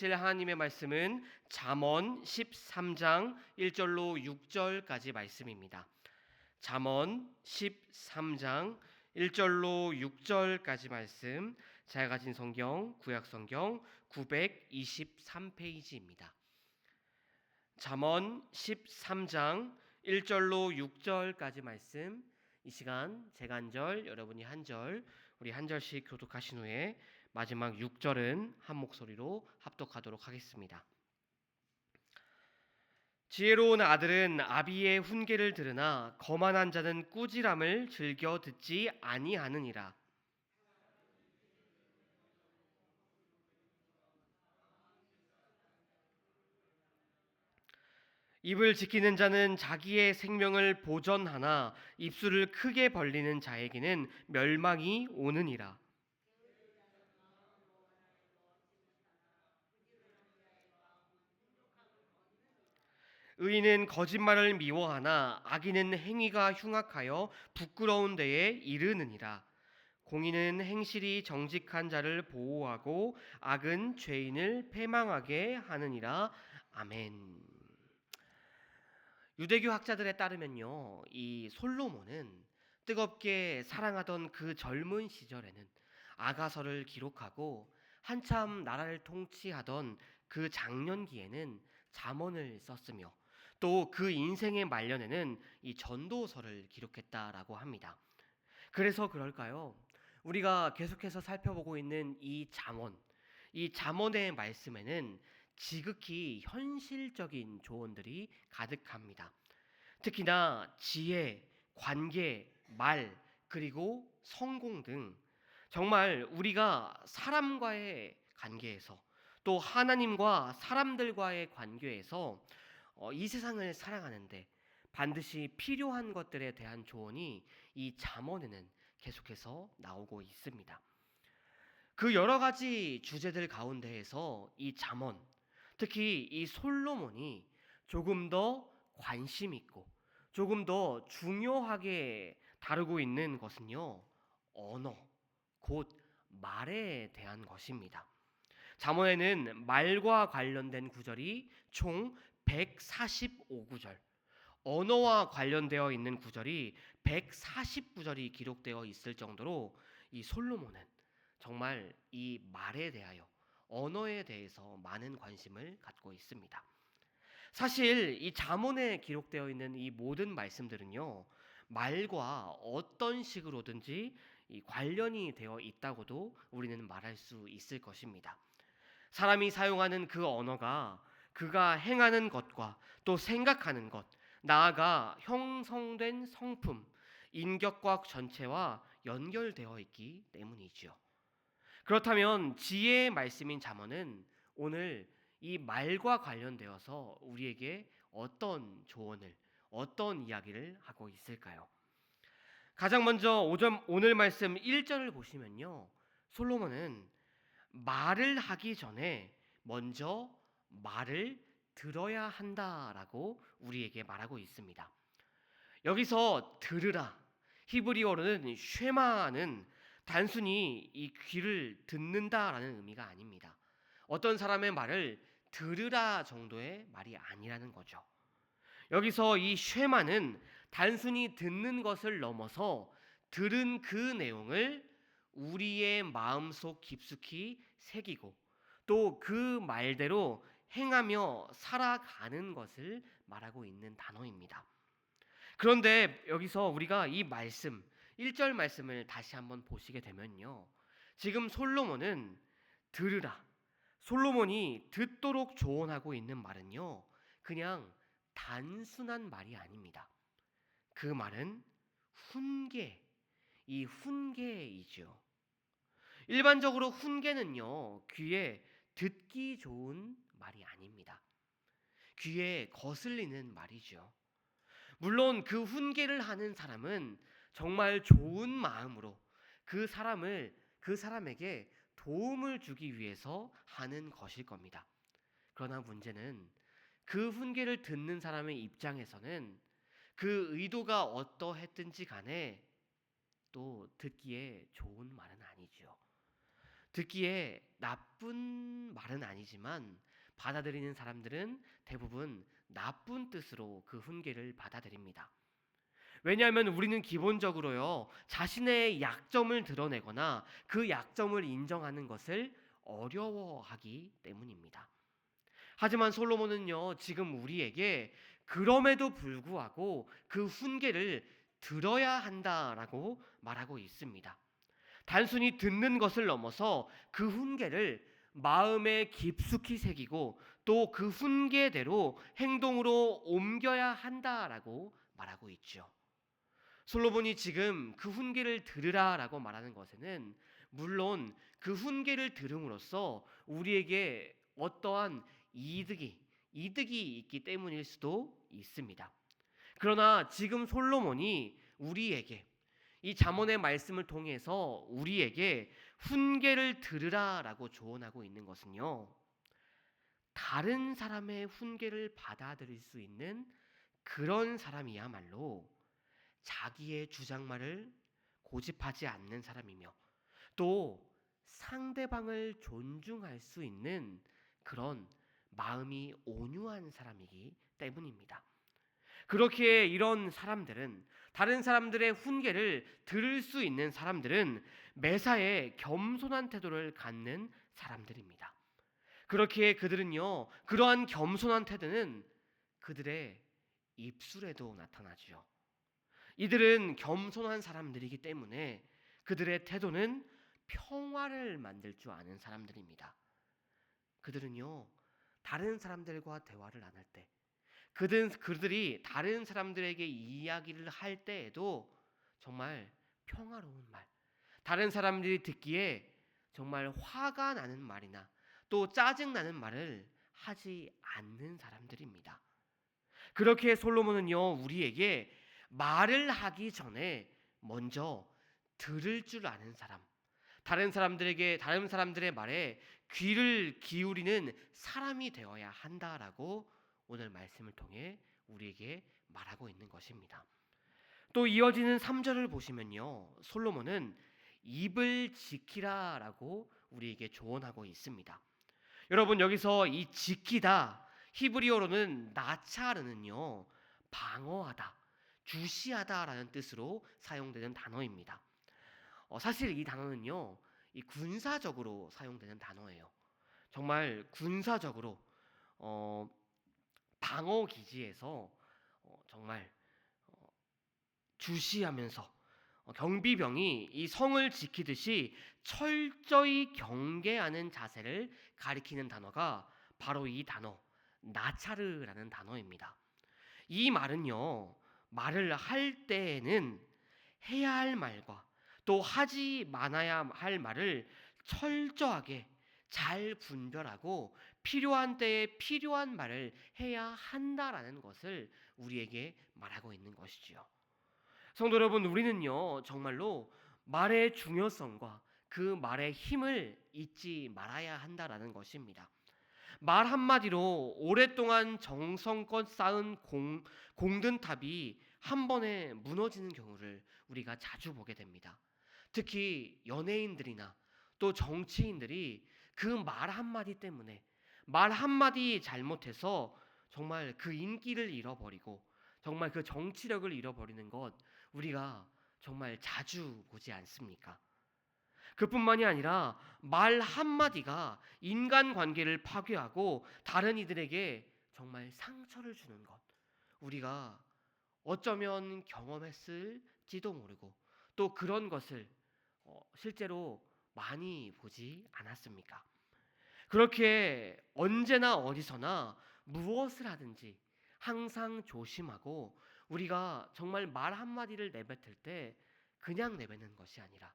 하나님의 말씀은 잠언 13장 1절로 6절까지 말씀입니다. 잠언 13장 1절로 6절까지 말씀, 제가 가진 성경 구약 성경 923페이지입니다. 잠언 13장 1절로 6절까지 말씀, 이 시간 제가 한 절, 여러분이 한 절, 우리 한 절씩 교독하신 후에 마지막 6절은 한 목소리로 합독하도록 하겠습니다. 지혜로운 아들은 아비의 훈계를 들으나 거만한 자는 꾸지람을 즐겨 듣지 아니하느니라. 입을 지키는 자는 자기의 생명을 보전하나 입술을 크게 벌리는 자에게는 멸망이 오느니라. 의인은 거짓말을 미워하나 악인은 행위가 흉악하여 부끄러운 데에 이르느니라. 공의는 행실이 정직한 자를 보호하고 악은 죄인을 패망하게 하느니라. 아멘. 유대교 학자들에 따르면요, 이 솔로몬은 뜨겁게 사랑하던 그 젊은 시절에는 아가서를 기록하고 한참 나라를 통치하던 그 장년기에는 잠언을 썼으며 또 그 인생의 말년에는 이 전도서를 기록했다라고 합니다. 그래서 그럴까요? 우리가 계속해서 살펴보고 있는 이 잠언의 말씀에는 지극히 현실적인 조언들이 가득합니다. 특히나 지혜, 관계, 말, 그리고 성공 등 정말 우리가 사람과의 관계에서 또 하나님과 사람들과의 관계에서 이 세상을 살아가는데 반드시 필요한 것들에 대한 조언이 이 잠언에는 계속해서 나오고 있습니다. 그 여러 가지 주제들 가운데에서 이 잠언, 특히 이 솔로몬이 조금 더 관심 있고 조금 더 중요하게 다루고 있는 것은요, 언어, 곧 말에 대한 것입니다. 잠언에는 말과 관련된 구절이 총 145구절, 언어와 관련되어 있는 구절이 149절이 기록되어 있을 정도로 이 솔로몬은 정말 이 말에 대하여, 언어에 대해서 많은 관심을 갖고 있습니다. 사실 이 잠언에 기록되어 있는 이 모든 말씀들은요, 말과 어떤 식으로든지 이 관련이 되어 있다고도 우리는 말할 수 있을 것입니다. 사람이 사용하는 그 언어가 그가 행하는 것과 또 생각하는 것, 나아가 형성된 성품, 인격과 전체와 연결되어 있기 때문이지요. 그렇다면 지혜의 말씀인 잠언은 오늘 이 말과 관련되어서 우리에게 어떤 조언을, 어떤 이야기를 하고 있을까요? 가장 먼저 오늘 말씀 1절을 보시면요, 솔로몬은 말을 하기 전에 먼저 말을 들어야 한다라고 우리에게 말하고 있습니다. 여기서 들으라, 히브리어로는 쉐마는 단순히 이 귀를 듣는다라는 의미가 아닙니다. 어떤 사람의 말을 들으라 정도의 말이 아니라는 거죠. 여기서 이 쉐마는 단순히 듣는 것을 넘어서 들은 그 내용을 우리의 마음속 깊숙이 새기고 또 그 말대로 행하며 살아가는 것을 말하고 있는 단어입니다. 그런데 여기서 우리가 이 말씀 1절 말씀을 다시 한번 보시게 되면요, 지금 솔로몬은 들으라, 솔로몬이 듣도록 조언하고 있는 말은요, 그냥 단순한 말이 아닙니다. 그 말은 훈계, 이 훈계이죠. 일반적으로 훈계는요, 귀에 듣기 좋은 말이 아닙니다. 귀에 거슬리는 말이죠. 물론 그 훈계를 하는 사람은 정말 좋은 마음으로 그 사람에게 도움을 주기 위해서 하는 것일 겁니다. 그러나 문제는 그 훈계를 듣는 사람의 입장에서는 그 의도가 어떠했든지 간에 또 듣기에 좋은 말은 아니죠. 듣기에 나쁜 말은 아니지만 받아들이는 사람들은 대부분 나쁜 뜻으로 그 훈계를 받아들입니다. 왜냐하면 우리는 기본적으로요, 자신의 약점을 드러내거나 그 약점을 인정하는 것을 어려워하기 때문입니다. 하지만 솔로몬은요, 지금 우리에게 그럼에도 불구하고 그 훈계를 들어야 한다라고 말하고 있습니다. 단순히 듣는 것을 넘어서 그 훈계를 마음에 깊숙이 새기고 또 그 훈계대로 행동으로 옮겨야 한다라고 말하고 있죠. 솔로몬이 지금 그 훈계를 들으라라고 말하는 것에는 물론 그 훈계를 들음으로써 우리에게 어떠한 이득이 있기 때문일 수도 있습니다. 그러나 지금 솔로몬이 우리에게 이 잠언의 말씀을 통해서 우리에게 훈계를 들으라라고 조언하고 있는 것은요, 다른 사람의 훈계를 받아들일 수 있는 그런 사람이야말로 자기의 주장만을 고집하지 않는 사람이며 또 상대방을 존중할 수 있는 그런 마음이 온유한 사람이기 때문입니다. 그렇게 이런 사람들은, 다른 사람들의 훈계를 들을 수 있는 사람들은 매사에 겸손한 태도를 갖는 사람들입니다. 그렇게 그들은요, 그러한 겸손한 태도는 그들의 입술에도 나타나죠. 이들은 겸손한 사람들이기 때문에 그들의 태도는 평화를 만들 줄 아는 사람들입니다. 그들은요, 다른 사람들과 대화를 나눌 때, 그들이 다른 사람들에게 이야기를 할 때에도 정말 평화로운 말, 다른 사람들이 듣기에 정말 화가 나는 말이나 또 짜증나는 말을 하지 않는 사람들입니다. 그렇게 솔로몬은요, 우리에게 말을 하기 전에 먼저 들을 줄 아는 사람, 다른 사람들의 말에 귀를 기울이는 사람이 되어야 한다라고 오늘 말씀을 통해 우리에게 말하고 있는 것입니다. 또 이어지는 3절을 보시면요, 솔로몬은 입을 지키라라고 우리에게 조언하고 있습니다. 여러분, 여기서 이 지키다, 히브리어로는 나차르는요, 방어하다, 주시하다라는 뜻으로 사용되는 단어입니다. 사실 이 단어는요, 이 군사적으로 사용되는 단어예요. 정말 군사적으로 방어 기지에서 정말 주시하면서 경비병이 이 성을 지키듯이 철저히 경계하는 자세를 가리키는 단어가 바로 이 단어 나차르라는 단어입니다. 이 말은요, 말을 할 때에는 해야 할 말과 또 하지 말아야 할 말을 철저하게 잘 분별하고 필요한 때에 필요한 말을 해야 한다라는 것을 우리에게 말하고 있는 것이지요. 성도 여러분, 우리는요, 정말로 말의 중요성과 그 말의 힘을 잊지 말아야 한다라는 것입니다. 말 한마디로 오랫동안 정성껏 쌓은 공든탑이 한 번에 무너지는 경우를 우리가 자주 보게 됩니다. 특히 연예인들이나 또 정치인들이 그 말 한마디 때문에, 말 한마디 잘못해서 정말 그 인기를 잃어버리고 정말 그 정치력을 잃어버리는 것, 우리가 정말 자주 보지 않습니까? 그뿐만이 아니라 말 한마디가 인간관계를 파괴하고 다른 이들에게 정말 상처를 주는 것, 우리가 어쩌면 경험했을지도 모르고 또 그런 것을 실제로 많이 보지 않았습니까? 그렇게 언제나 어디서나 무엇을 하든지 항상 조심하고, 우리가 정말 말 한마디를 내뱉을 때 그냥 내뱉는 것이 아니라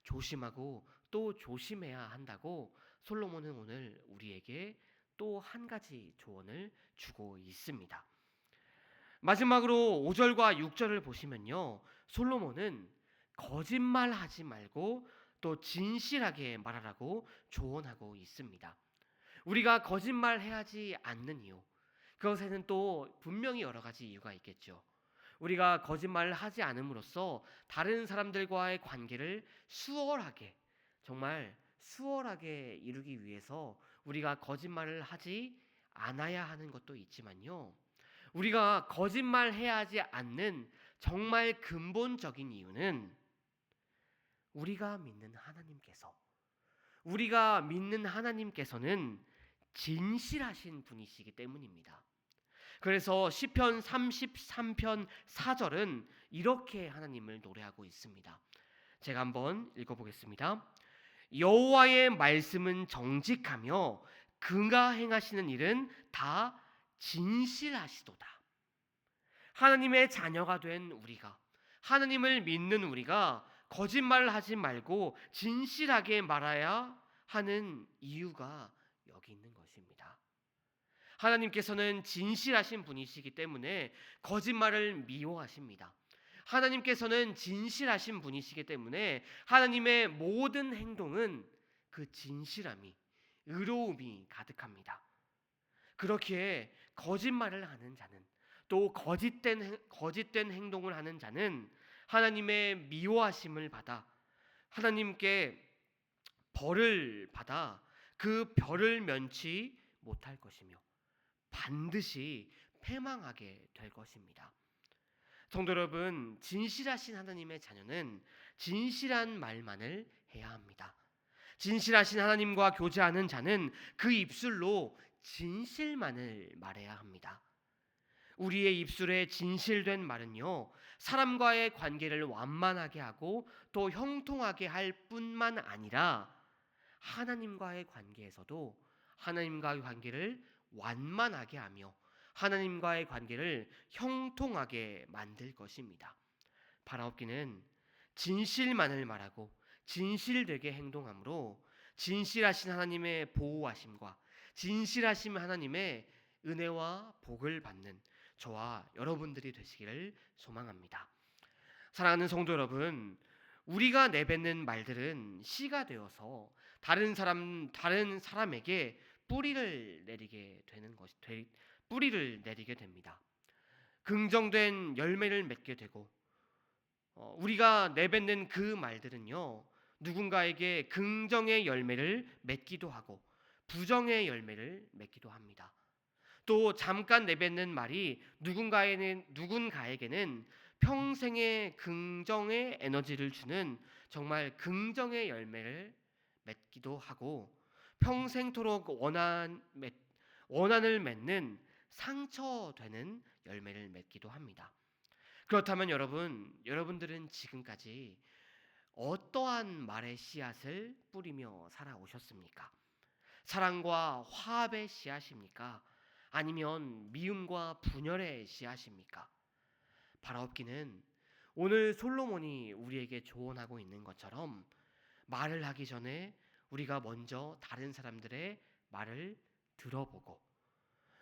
조심하고 또 조심해야 한다고 솔로몬은 오늘 우리에게 또 한 가지 조언을 주고 있습니다. 마지막으로 5절과 6절을 보시면요, 솔로몬은 거짓말하지 말고 또 진실하게 말하라고 조언하고 있습니다. 우리가 거짓말해야지 않는 이유, 그것에는 또 분명히 여러 가지 이유가 있겠죠. 우리가 거짓말을 하지 않음으로써 다른 사람들과의 관계를 수월하게, 정말 수월하게 이루기 위해서 우리가 거짓말을 하지 않아야 하는 것도 있지만요. 우리가 거짓말해야 하지 않는 정말 근본적인 이유는 우리가 믿는 하나님께서는 진실하신 분이시기 때문입니다. 그래서 시편 33편 4절은 이렇게 하나님을 노래하고 있습니다. 제가 한번 읽어보겠습니다. 여호와의 말씀은 정직하며 그가 행하시는 일은 다 진실하시도다. 하나님의 자녀가 된 우리가, 하나님을 믿는 우리가 거짓말을 하지 말고 진실하게 말해야 하는 이유가 여기 있는 것입니다. 하나님께서는 진실하신 분이시기 때문에 거짓말을 미워하십니다. 하나님께서는 진실하신 분이시기 때문에 하나님의 모든 행동은 그 진실함이, 의로움이 가득합니다. 그렇기에 거짓말을 하는 자는, 또 거짓된 행동을 하는 자는 하나님의 미워하심을 받아 하나님께 벌을 받아 그 벌을 면치 못할 것이며 반드시 패망하게 될 것입니다. 성도 여러분, 진실하신 하나님의 자녀는 진실한 말만을 해야 합니다. 진실하신 하나님과 교제하는 자는 그 입술로 진실만을 말해야 합니다. 우리의 입술에 진실된 말은요, 사람과의 관계를 완만하게 하고 또 형통하게 할 뿐만 아니라 하나님과의 관계에서도 하나님과의 관계를 완만하게 하며 하나님과의 관계를 형통하게 만들 것입니다. 바라옵기는 진실만을 말하고 진실되게 행동함으로 진실하신 하나님의 보호하심과 진실하신 하나님의 은혜와 복을 받는 저와 여러분들이 되시기를 소망합니다. 사랑하는 성도 여러분, 우리가 내뱉는 말들은 씨가 되어서 다른 사람에게 뿌리를 내리게 됩니다. 긍정된 열매를 맺게 되고, 우리가 내뱉는 그 말들은요, 누군가에게 긍정의 열매를 맺기도 하고 부정의 열매를 맺기도 합니다. 또 잠깐 내뱉는 말이 누군가에게는 평생의 긍정의 에너지를 주는 정말 긍정의 열매를 맺기도 하고 평생토록 원한을 맺는 상처되는 열매를 맺기도 합니다. 그렇다면 여러분들은 지금까지 어떠한 말의 씨앗을 뿌리며 살아오셨습니까? 사랑과 화합의 씨앗입니까? 아니면 미움과 분열의 씨앗입니까? 바라옵기는 오늘 솔로몬이 우리에게 조언하고 있는 것처럼 말을 하기 전에 우리가 먼저 다른 사람들의 말을 들어보고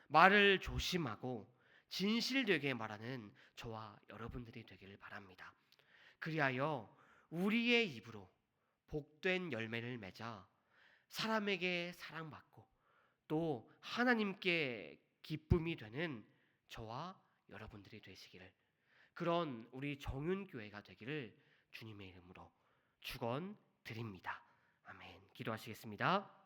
말을 조심하고 진실되게 말하는 저와 여러분들이 되기를 바랍니다. 그리하여 우리의 입으로 복된 열매를 맺어 사람에게 사랑받고 또 하나님께 기쁨이 되는 저와 여러분들이 되시기를, 그런 우리 정윤교회가 되기를 주님의 이름으로 축원드립니다. 아멘. 기도하시겠습니다.